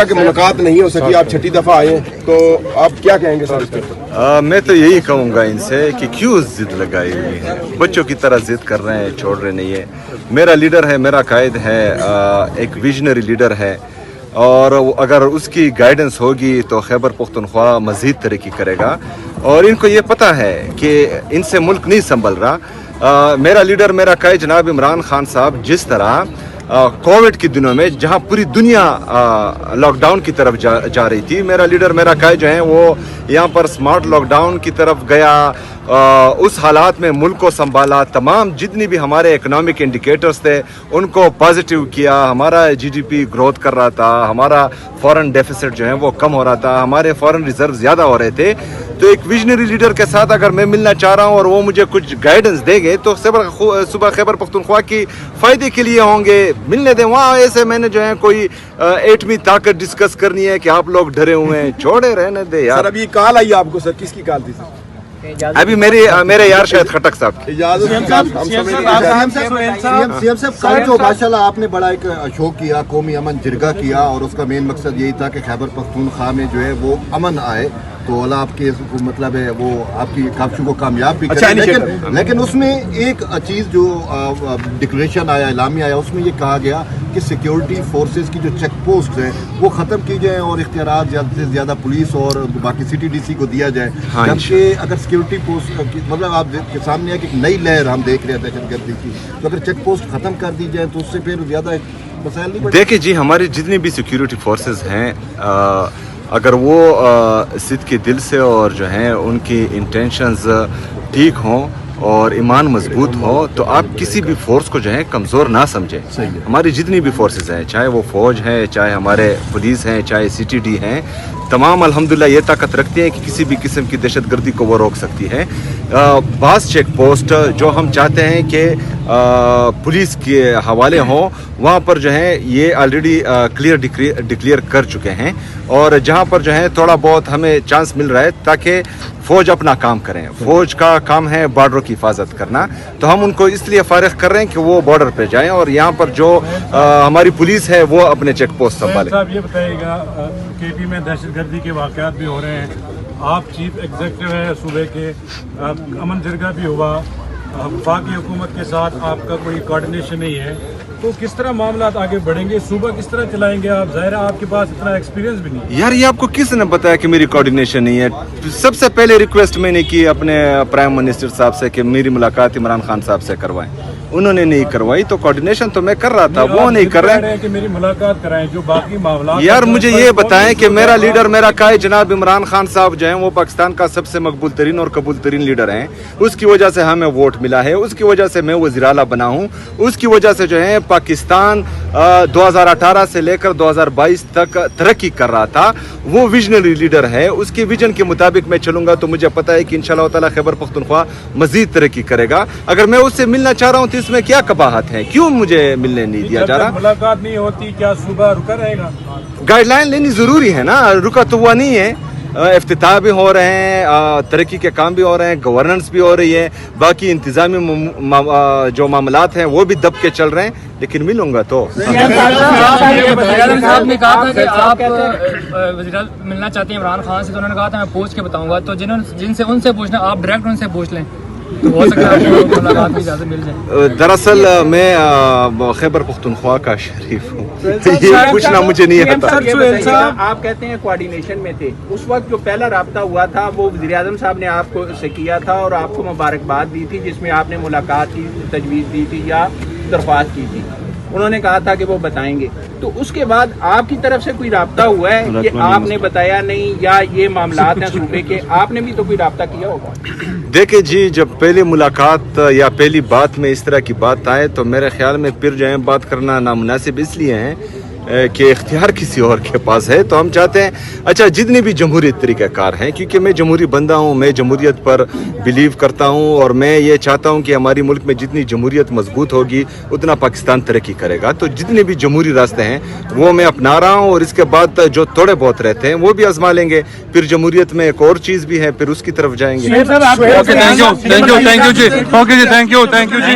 कि मुलाकात नहीं हो सकी, आप छठी दफा आए हैं, तो आप क्या कहेंगे सर इस पर? मैं तो यही कहूँगा इनसे कि क्यों जिद लगाई हुई है, बच्चों की तरह जिद कर रहे हैं, छोड़ रहे नहीं है। मेरा लीडर है, मेरा कायद है, एक विजनरी लीडर है, और अगर उसकी गाइडेंस होगी तो खैबर पख्तूनख्वा मज़ीद तरक्की करेगा। और इनको ये पता है कि इनसे मुल्क नहीं संभल रहा। मेरा लीडर, मेरा कायद जनाब इमरान खान साहब जिस तरह कोविड के दिनों में जहां पूरी दुनिया लॉकडाउन की तरफ जा रही थी, मेरा लीडर, मेरा कायद जो है वो यहाँ पर स्मार्ट लॉकडाउन की तरफ गया, उस हालात में मुल्क को संभाला, तमाम जितनी भी हमारे इकोनॉमिक इंडिकेटर्स थे उनको पॉजिटिव किया, हमारा जीडीपी ग्रोथ कर रहा था, हमारा फॉरेन डेफिसिट जो है वो कम हो रहा था, हमारे फॉरेन रिजर्व ज़्यादा हो रहे थे। तो एक विजनरी लीडर के साथ अगर मैं मिलना चाह रहा हूँ और वो मुझे कुछ गाइडेंस देंगे तो सुबह खैबर पख्तूनख्वा की फ़ायदे के लिए होंगे। मिलने दें, वहाँ ऐसे मैंने जो है कोई एटमी ताकत डिस्कस करनी है कि आप लोग डरे हुए हैं, छोड़े रहने दे यार। सर अभी कॉल आई आपको, सर किसकी कॉल थी सर? अभी मेरे यार शायद खटक साहब की। सीएम साहब कल जो माशाल्लाह आपने बड़ा एक शो किया, कौमी अमन जिरगा किया, और उसका मेन मकसद यही था कि खैबर पख्तूनख्वा में जो है वो अमन आए, तो अल्लाह आपके मतलब है वो आपकी काफी को कामयाब भी करे। लेकिन उसमें एक चीज़ जो डिक्लेरेशन आया, एलामी आया, उसमें ये कहा गया कि सिक्योरिटी फोर्सेस की जो चेक पोस्ट हैं वो ख़त्म की जाए और इख्तियारात ज़्यादा से ज़्यादा पुलिस और बाकी CTDC को दिया जाए। जबकि अगर सिक्योरिटी पोस्ट मतलब आप के सामने है कि एक नई लहर हम देख रहे हैं दहशतगर्दी की, तो अगर चेक पोस्ट ख़त्म कर दी जाए तो उससे फिर ज़्यादा मसाइल नहीं बढ़े। देखिए जी, हमारी जितनी भी सिक्योरिटी फोर्सेस हैं, अगर वो सिद्ध के दिल से और जो हैं उनकी इंटेंशंस ठीक हों और ईमान मजबूत हो तो आप किसी भी फोर्स को जो है कमज़ोर ना समझें। हमारी जितनी भी फोर्सेस हैं, चाहे वो फ़ौज है, चाहे हमारे पुलिस हैं, चाहे CTD हैं, तमाम अल्हम्दुलिल्लाह ये ताकत रखती हैं कि किसी भी किस्म की दहशतगर्दी को वो रोक सकती है। बास चेक पोस्ट जो हम चाहते हैं कि पुलिस के हवाले हों, वहाँ पर जो है ये ऑलरेडी क्लियर डिक्लेयर कर चुके हैं, और जहाँ पर जो है थोड़ा बहुत हमें चांस मिल रहा है ताकि फ़ौज अपना काम करें। फ़ौज का काम है बॉर्डर की हिफाजत करना, तो हम उनको इसलिए फारिग कर रहे हैं कि वो बॉर्डर पे जाएं और यहाँ पर जो हमारी पुलिस है वो अपने चेक पोस्ट संभालें। साहब ये बताइएगा, KP में दहशतगर्दी के वाक़यात भी हो रहे हैं, आप चीफ एग्जीक्यूटिव हैं सूबे के, अमन जिरगा भी हुआ, वफाकी हुकूमत के साथ आपका कोई कोऑर्डिनेशन नहीं है, तो किस तरह मामला आगे बढ़ेंगे, सूबा किस तरह चलाएंगे आप? ज़ाहिर है आपके पास इतना एक्सपीरियंस भी नहीं है। यार ये आपको किसने बताया कि मेरी कोऑर्डिनेशन नहीं है? सबसे पहले रिक्वेस्ट मैंने की अपने प्राइम मिनिस्टर साहब से कि मेरी मुलाकात इमरान खान साहब से करवाएं, उन्होंने नहीं करवाई, तो कोऑर्डिनेशन तो मैं कर रहा था, वो नहीं कर रहे हैं कि मेरी मुलाकात कराएं, जो बाकी मामला। यार मुझे ये बताएं कि मेरा लीडर, मेरा कायद जनाब इमरान खान साहब जो हैं वो पाकिस्तान का सबसे मकबूल तरीन और कबूल तरीन लीडर हैं, उसकी वजह से हमें वोट मिला है, उसकी वजह से मैं वज़ीर आला बना हूँ, उसकी वजह से जो है पाकिस्तान 2018 से लेकर 2022 तक तरक्की कर रहा था। वो विजनरी लीडर है, उसके विजन के मुताबिक मैं चलूंगा तो मुझे पता है कि इंशाअल्लाह ताला खैबर पख्तूनख्वा मजीद तरक्की करेगा। अगर मैं उससे मिलना चाह रहा हूँ तो इसमें क्या कबाहत है? क्यों मुझे मिलने नहीं दिया जा रहा? मुलाकात नहीं होती, क्या सूबा रुका रहेगा? गाइडलाइन लेनी जरूरी है ना, रुका तो हुआ नहीं है। इफ्तिताह भी हो रहे हैं, तरक्की के काम भी हो रहे हैं, गवर्नेंस भी हो रही है, बाकी इंतजामी जो मामलात हैं वो भी दब के चल रहे हैं, लेकिन मिलूंगा तो। साहब ने कहा था कि आप वज़ीर मिलना चाहते हैं इमरान खान से, तो उन्होंने कहा था मैं पूछ के बताऊंगा, तो जिनसे उनसे पूछना, आप डायरेक्ट उनसे पूछ लें तो हो सकता है आपको मुलाकात की इजाज़त मिल जाए। दरअसल मैं खैबर पख्तूनख्वा का शरीफ हूँ, ये पूछना मुझे नहीं आता। आप कहते हैं कोऑर्डिनेशन में थे, उस वक्त जो पहला राब्ता हुआ था वो वज़ीर आज़म साहब ने आपको से किया था और आपको मुबारकबाद दी थी, जिसमें आपने मुलाकात की तजवीज़ दी थी या दरख्वास्त की थी, उन्होंने कहा था कि वो बताएंगे, तो उसके बाद आपकी तरफ से कोई राब्ता हुआ है कि आपने बताया नहीं, या ये मामलात हैं सूबे के, आपने भी तो कोई राब्ता किया होगा? देखिए जी, जब पहली मुलाकात या पहली बात में इस तरह की बात आए तो मेरे ख्याल में फिर जो है बात करना नामुनासिब इसलिए है कि इख्तियार किसी और के पास है। तो हम चाहते हैं, अच्छा जितने भी जमहूरियत तरीक़ाकार हैं, क्योंकि मैं जमहूरी बंदा हूँ, मैं जमहूरियत पर बिलीव करता हूँ और मैं ये चाहता हूँ कि हमारी मुल्क में जितनी जमहूरियत मजबूत होगी उतना पाकिस्तान तरक्की करेगा। तो जितने भी जमहूरी रास्ते हैं वो मैं अपना रहा हूँ, और इसके बाद जो थोड़े बहुत रहते हैं वो भी आजमा लेंगे। फिर जमहूरियत में एक और चीज़ भी है, फिर उसकी तरफ जाएंगे। Thank you ji, okay ji, thank you ji.